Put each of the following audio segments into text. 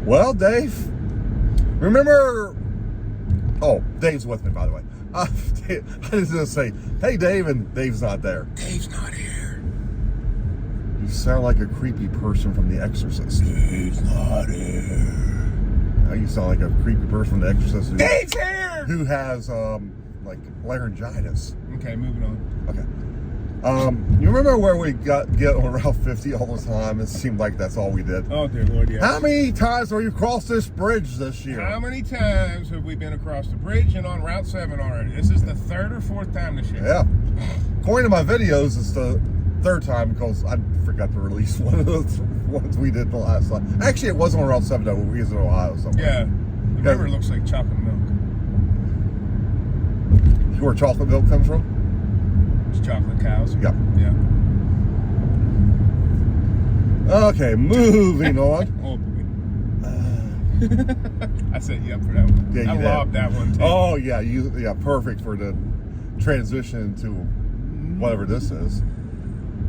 Well, Dave, remember... Oh, Dave's with me, by the way. I was going to say, hey, Dave, and Dave's not there. Dave's not here. You sound like a creepy person from The Exorcist. Dave's not here. Now you sound like a creepy person from The Exorcist. Dave's here! Who has, like, laryngitis. Okay, moving on. Okay. You remember where we get on Route 50 all the time? It seemed like that's all we did. Oh, dear Lord, yes. How many times have you crossed this bridge this year? How many times have we been across the bridge and on Route 7 already? This is the third or fourth time this year. Yeah. According to my videos, it's the third time because I forgot to release one of those ones we did the last time. Actually, it wasn't on Route 7, though. We was in Ohio somewhere. Yeah. The river looks like chocolate milk. You know where chocolate milk comes from? It's chocolate cows. Yep. Yeah. Okay, moving on. Oh, boy. I set you up for that one. Yeah, you I did. lobbed that one, too. Oh, yeah. Perfect for the transition to whatever this is.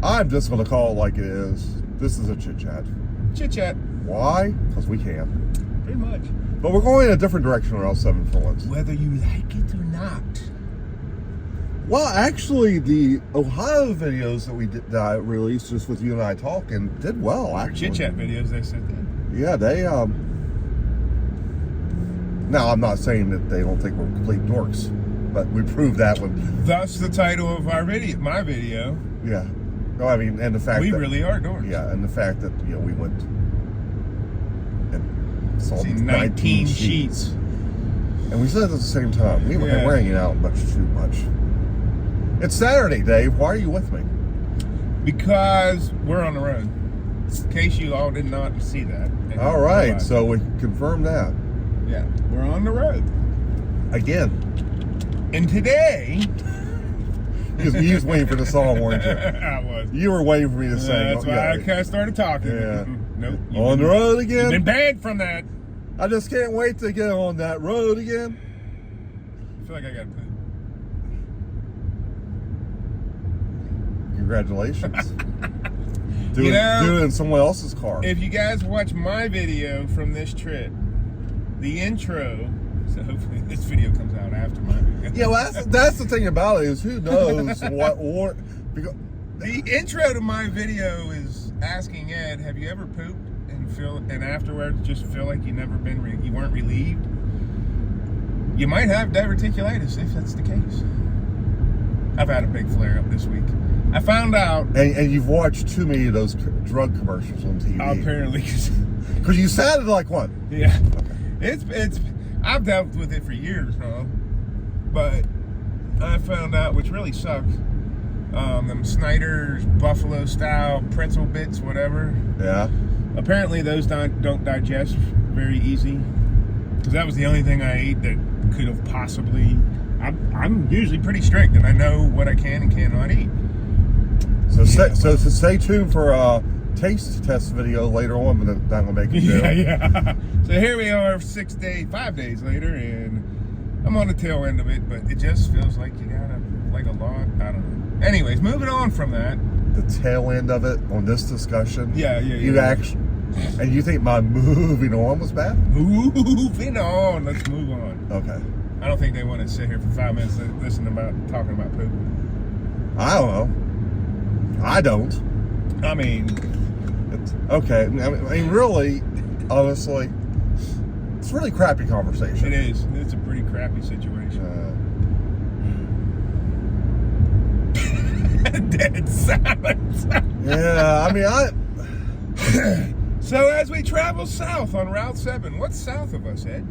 I'm just going to call it like it is. This is a chit-chat. Chit-chat. Why? Because we can. Pretty much. But we're going in a different direction on Route 7 for once. Whether you like it or not. Well, actually, the Ohio videos that I released just with you and I talking did well, actually. Chit-chat videos, they said that. Yeah, they, Now, I'm not saying that they don't think we're complete dorks, but we proved that one. Thus the title of our video, my video. Yeah. No, I mean, and the fact We that... really are dorks. Yeah, and the fact that, we went and saw See, 19 sheets. And we said it at the same time. We're hanging out much too much. It's Saturday, Dave. Why are you with me? Because we're on the road. In case you all did not see that. All right, so we confirmed that. Yeah, we're on the road. Again. And today... You was waiting for the song, weren't you? I was. You were waiting for me to say. That's why I kind of started talking. Yeah. Nope. On the road You've again? been banned from that. I just can't wait to get on that road again. I feel like I got to poop. Congratulations. You know, do it in someone else's car. If you guys watch my video from this trip, the intro, so hopefully this video comes out after my video. Yeah, well, that's the thing about it is who knows what or because the intro to my video is asking Ed, have you ever pooped and afterwards just feel like you weren't relieved? You might have diverticulitis if that's the case. I've had a big flare up this week. I found out. And you've watched too many of those drug commercials on TV. Apparently. Because you sounded like one. Yeah. Okay. It's I've dealt with it for years now. But I found out, which really sucks, them Snyder's Buffalo style pretzel bits, whatever. Yeah. Apparently those don't digest very easy. Because that was the only thing I ate that could have possibly... I'm usually pretty strict, and I know what I can and cannot eat. So stay tuned for a taste test video later on, but that'll make it Yeah. So here we are 5 days later, and I'm on the tail end of it, but it just feels like you gotta, like a lot, I don't know. Anyways, moving on from that. The tail end of it on this discussion. Yeah. Actually, and you think my moving on was bad? Moving on. Let's move on. Okay. I don't think they want to sit here for 5 minutes talking about poop. I don't know. I don't. I mean, it's, okay. I mean, really, honestly, it's a really crappy conversation. it is. It's a pretty crappy situation. Dead silence. Yeah, I mean, So as we travel south on Route 7, what's south of us, Ed?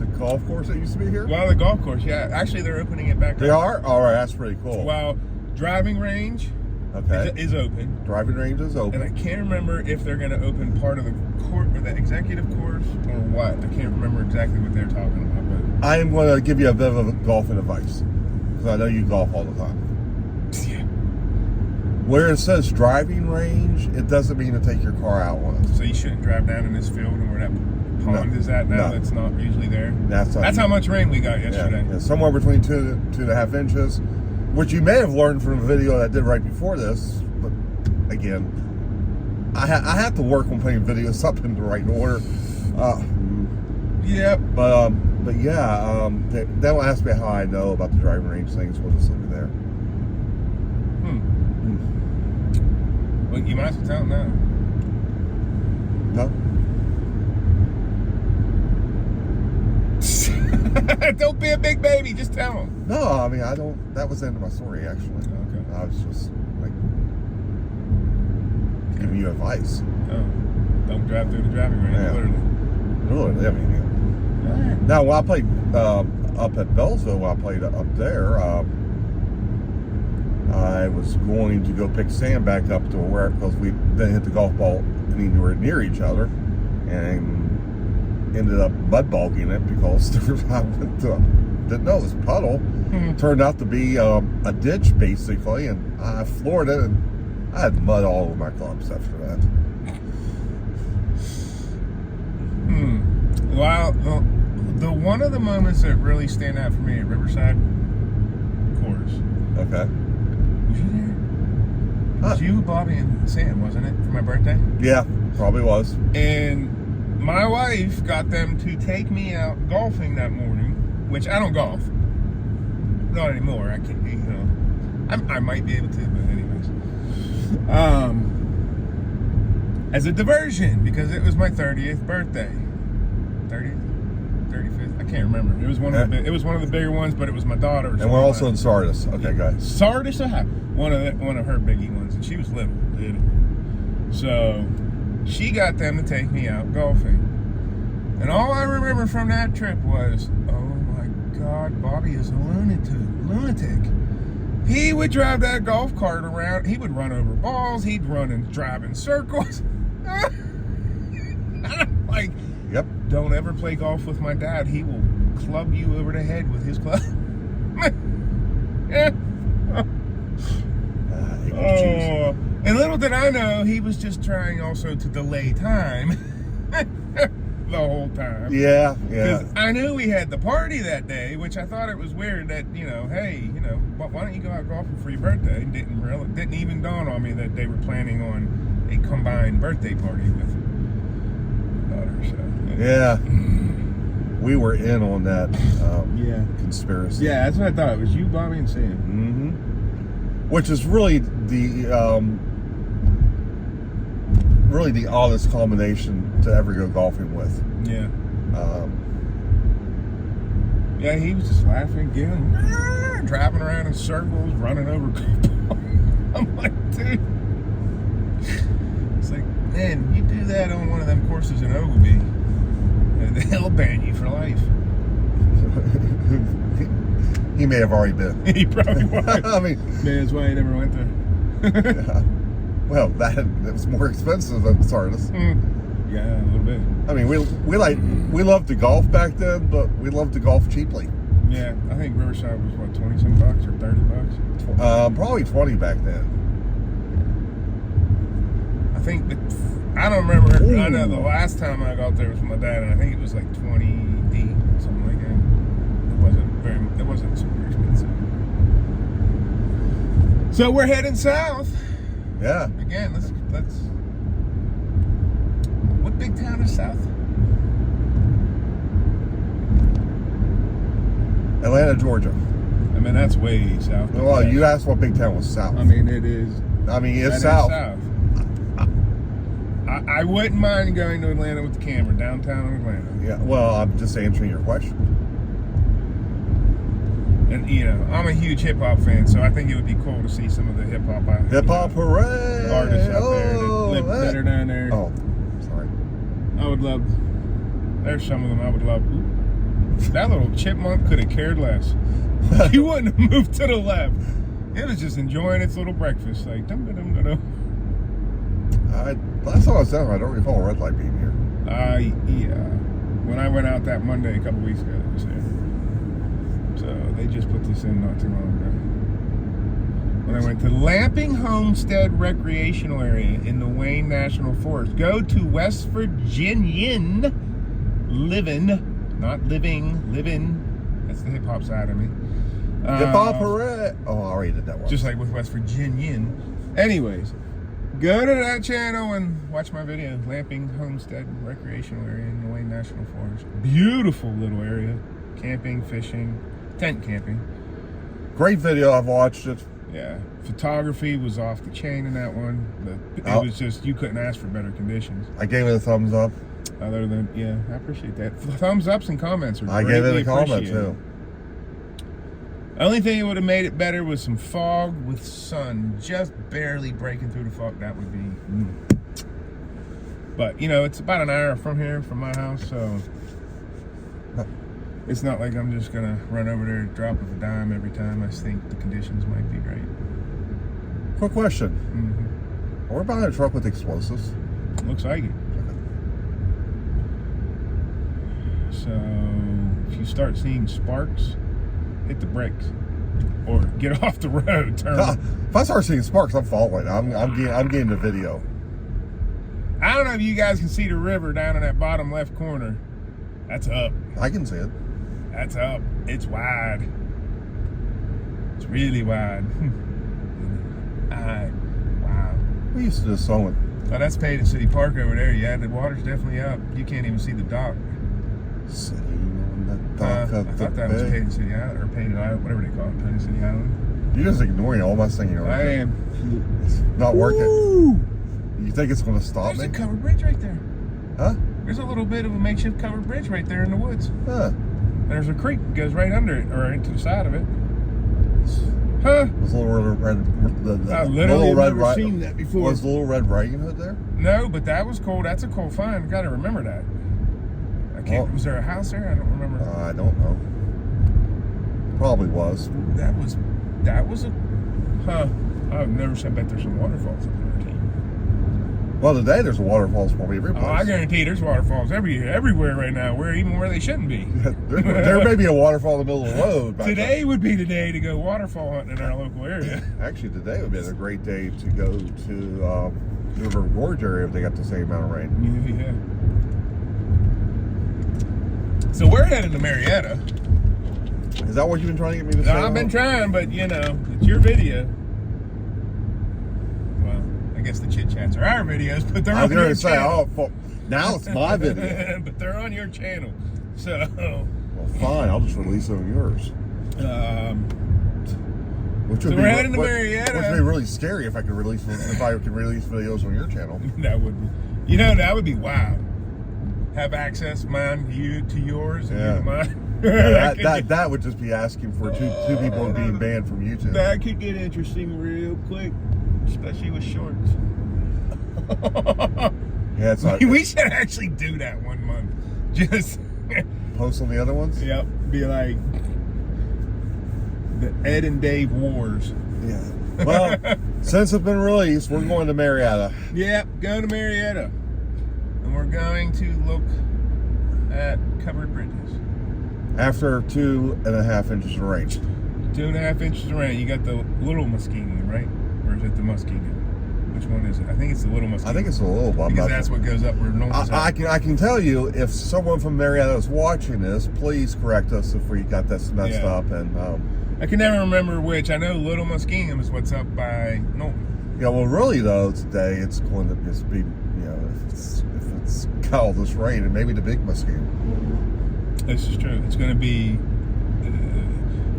the golf course that used to be here? Well, the golf course, yeah. Actually, they're opening it back up. They are? All right, that's pretty cool. Well, driving range Okay. is open. Driving range is open. And I can't remember if they're going to open part of the court or the executive course or what. I can't remember exactly what they're talking about. But I am going to give you a bit of golfing advice because I know you golf all the time. yeah. Where it says driving range, it doesn't mean to take your car out on it. So you shouldn't drive down in this field and where that pond is at now. No. That's not usually there. That's how much rain we got yesterday. Yeah, somewhere between 2.5 inches, which you may have learned from a video that I did right before this. But again, I have to work on putting videos up in the right order. Yep. But yeah, they'll ask me how I know about the driving range things. We'll just leave it there. Well, you might as well tell them now. No? Don't be a big baby. Just tell them. No, I mean, I don't. That was the end of my story, actually. Okay. I was just like giving you advice. Oh, don't drive through the driving range, Yeah. literally. Really, I mean, yeah. Now, when I played up at Bellsville, when I played up there, I was going to go pick Sam back up to where, because we didn't hit the golf ball anywhere near each other, and ended up mud bogging it because I didn't know it was a puddle. Turned out to be a ditch, basically, and I floored it, and I had mud all over my clubs after that. Well, the one of the moments that really stand out for me at Riverside course. Okay. Was you there? It was you, Bobby, and Sam, wasn't it, for my birthday? Yeah, probably was. And my wife got them to take me out golfing that morning, which I don't golf. Not anymore. I can't, you know. I might be able to, but anyways. As a diversion, because it was my 30th birthday. 30th? 35th? I can't remember. It was one of the bigger ones, but it was my daughter. And we're also in Sardis. Okay, guys. Sardis, one of her biggie ones, and she was little. So she got them to take me out golfing, and all I remember from that trip was, oh my God, Bobby is a lunatic. He would drive that golf cart around. He would run over balls. He'd run and drive in circles. Like, yep. Don't ever play golf with my dad. He will club you over the head with his club. Oh, and little did I know, he was just trying also to delay time the whole time. Yeah. Because I knew we had the party that day, which I thought it was weird that, hey, why don't you go out golfing for your birthday? Didn't even dawn on me that they were planning on a combined birthday party with my daughter. So yeah. We were in on that conspiracy. Yeah, that's what I thought. It was you, Bobby, and Sam. Mm-hmm. Which is really the oddest combination to ever go golfing with. Yeah. Yeah, he was just laughing, driving around in circles, running over people. I'm like, dude. It's like, man, you do that on one of them courses in Ogilvy, they'll ban you for life. He may have already been. He probably was. I mean, man, that's why he never went there. Yeah. Well, it was more expensive than Sardis. Yeah, a little bit. I mean, we loved to golf back then, but we loved to golf cheaply. Yeah, I think Riverside was what, $20 bucks or $30? Probably 20 back then. I think I don't remember. Ooh. I know the last time I got there was with my dad, and I think it was like 28, something like that. It wasn't super expensive. So we're heading south. Yeah. Again, let's. What big town is south? Atlanta, Georgia. I mean, that's way south. Well, you asked what big town was south. I mean, it is. I mean, it's That is south. I wouldn't mind going to Atlanta with the camera, downtown Atlanta. Yeah. Well, I'm just answering your question. And I'm a huge hip hop fan, so I think it would be cool to see some of the hip hop Hooray! artists out there that are down there. Oh, sorry. I would love. There's some of them I would love. Ooh, that little chipmunk could have cared less. He wouldn't have moved to the left. It was just enjoying its little breakfast, like dum dum dum dum. Last time I was down, I don't recall a red light being here. Yeah. When I went out that Monday a couple weeks ago, it was there. So they just put this in not too long ago. When I went to Lamping Homestead Recreational Area in the Wayne National Forest. Go to West Virginian living. That's the hip hop side of me. Hip hop hooray! Oh, I already did that one. Just like with West Virginian. Anyways, Go to that channel and watch my video. Lamping Homestead Recreational Area in the Wayne National Forest. Beautiful little area. Camping, fishing, tent camping. Great video. I've watched it. Yeah. Photography was off the chain in that one. But it was just, you couldn't ask for better conditions. I gave it a thumbs up. Other than, yeah, I appreciate that. Thumbs ups and comments are I gave it a comment appreciated. too. The only thing that would have made it better was some fog with sun just barely breaking through the fog. That would be. But, you know, it's about an hour from here, from my house, so it's not like I'm just going to run over there at drop of a dime every time I think the conditions might be great. Quick question. Mm-hmm. We're buying a truck with explosives. Looks like it. So, if you start seeing sparks, hit the brakes or get off the road. Turn. If I start seeing sparks, I'm following. I'm getting the video. I don't know if you guys can see the river down in that bottom left corner. That's up. I can see it. That's up. It's wide. It's really wide. Wow. We used to do so much. Oh, that's Painted City Park over there. Yeah, the water's definitely up. You can't even see the dock. Sitting on the dock I of the thought that was bay. Painted City Island, or Painted Island, whatever they call it, Painted City Island. You're just ignoring all my singing. I am. It's not working. Ooh. You think it's going to stop There's me? a covered bridge right there. Huh? There's a little bit of a makeshift covered bridge right there in the woods. Huh. There's a creek that goes right under it, or right to the side of it. Huh? Was Little Red, I literally Little have Red never seen that before. Was Little Red Riding Hood there? No, but that was cool. That's a cool find. Got to remember that. I can't. Well, was there a house there? I don't remember. I don't know. Probably was. That was a. Huh? I've never said bet there's some waterfalls up there, too. Well, today there's a waterfalls probably every place. Oh, I guarantee there's waterfalls everywhere right now. Even where they shouldn't be. there may be a waterfall in the middle of the road. back Today would be the day to go waterfall hunting in our local area. there. Actually, today would be a great day to go to the River Gorge area if they got the same amount of rain. Yeah. So we're heading to Marietta. Is that what you've been trying to get me to say? I've been trying, but you know, it's your video. Well, I guess the chit chats are our videos, but they're I was on your going to say, channel. now it's my video. But they're on your channel, so. Well, fine. I'll just release it on yours. Which would So we're heading to Marietta. Which would be really scary if I could release videos on your channel. That would, you know, that would be wow. Have access, mine, you to yours, and you to mine. Yeah, that would just be asking for two people being banned from YouTube. That could get interesting real quick, especially with shorts. Yeah, it's not. We should actually do that one month. Just Post on the other ones. yep, be like the Ed and Dave Wars. Yeah. Well, since it's been released, we're going to Marietta. Yep, go to Marietta, and we're going to look at covered bridges. After 2.5 inches of rain. 2.5 inches of rain. You got the Little Muskegon, right? Or is it the Muskegon? Which one is it? I think it's the Little Muskegon. I think it's a little bit. because that's what goes up where north is. I can tell you, if someone from Marietta is watching this, please correct us if we got this messed Yeah. up. And I can never remember which. I know Little Muskegon is what's up by Norton. yeah, well, really though, today it's going to just be, you know, if it's got all this rain, and maybe the Big Muskegon. This is true. It's going to be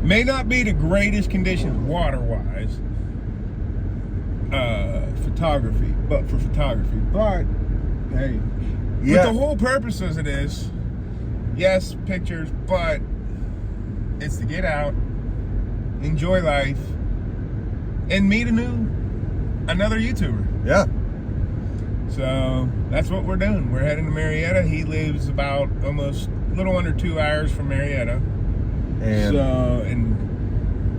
may not be the greatest conditions water-wise, photography, but hey, Yeah. but the whole purpose of it is, yes, pictures, but it's to get out, enjoy life, and meet another YouTuber. Yeah. So that's what we're doing. We're heading to Marietta. He lives about almost a little under 2 hours from Marietta. And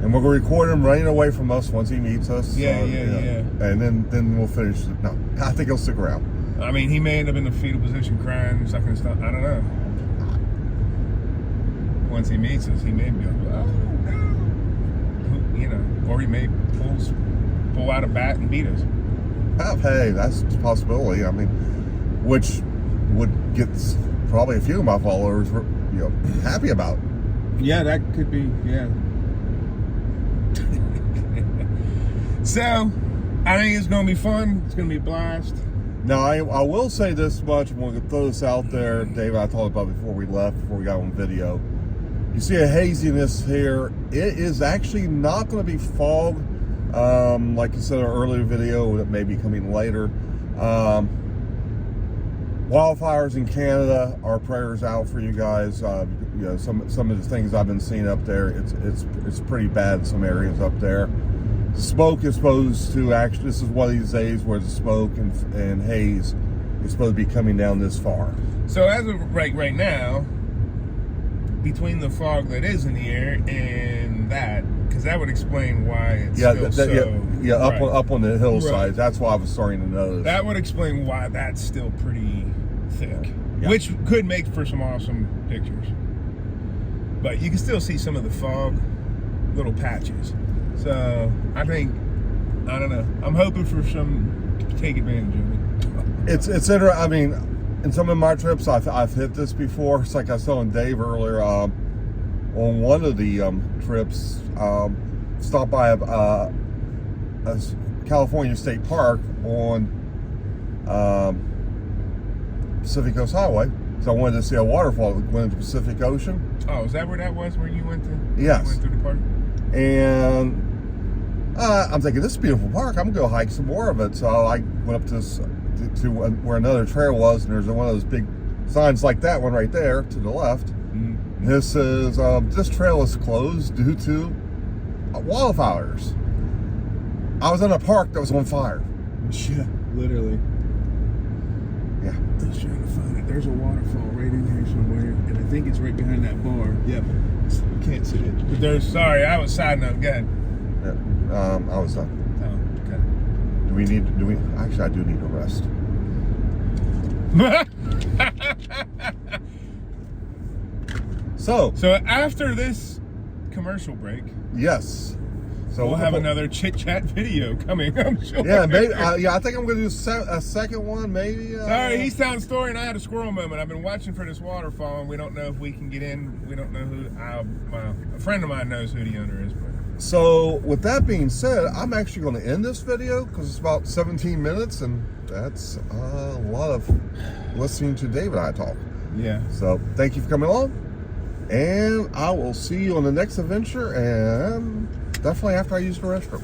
And we're going to record him running away from us once he meets us. Yeah. And then we'll finish it. No, I think he'll stick around. I mean, he may end up in a fetal position crying, sucking his thumb. I don't know. Once he meets us, he may be like, oh, no. You know, or he may pull out a bat and beat us. Hey, that's a possibility. I mean, which would get probably a few of my followers, you know, happy about. Yeah, that could be, yeah. So, I think it's gonna be fun. It's gonna be a blast. Now, I will say this much. I'm going to throw this out there. Dave, I talked about before we left, before we got on video. You see a haziness here. It is actually not going to be fog. Like you said in our earlier video, that may be coming later. Wildfires in Canada, our prayers out for you guys. You know, some of the things I've been seeing up there, it's pretty bad in some areas up there. Smoke is supposed to actually, this is one of these days where the smoke and haze is supposed to be coming down this far. So as of right now, between the fog that is in the air and that, because that would explain why it's up on the hillside. Right. That's why I was starting to notice. That would explain why that's still pretty thick, Yeah. which could make for some awesome pictures. But you can still see some of the fog, little patches. So I think, I don't know. I'm hoping for some to take advantage of it. It's interesting. I mean, in some of my trips, I've hit this before. It's like I was telling Dave earlier. On one of the trips, stopped by a California State Park on Pacific Coast Highway. So I wanted to see a waterfall that went into the Pacific Ocean. Oh, is that where that was? Where you went to? Yes. You went through the park. And I'm thinking, this is a beautiful park. I'm gonna go hike some more of it. So I went up to where another trail was, and there's one of those big signs like that one right there to the left. Mm-hmm. This is this trail is closed due to wildfires. I was in a park that was on fire. Yeah, literally. Yeah. I was trying to find it. There's a waterfall right in here somewhere, and I think it's right behind that bar. Yep. Can't see it. But there's, sorry, I was side note. Go ahead. Yeah. I was done. Oh, okay. Actually, I do need to rest. So after this commercial break, yes. So we'll have another chit chat video coming, I'm sure. Yeah, maybe. I think I'm going to do a second one, maybe. Sorry, he's telling a story, and I had a squirrel moment. I've been watching for this waterfall, and we don't know if we can get in. We don't know who. A friend of mine knows who the owner is. But. So, with that being said, I'm actually going to end this video because it's about 17 minutes, and that's a lot of listening to Dave and I talk. Yeah. So, thank you for coming along, and I will see you on the next adventure, and definitely after I use the restroom.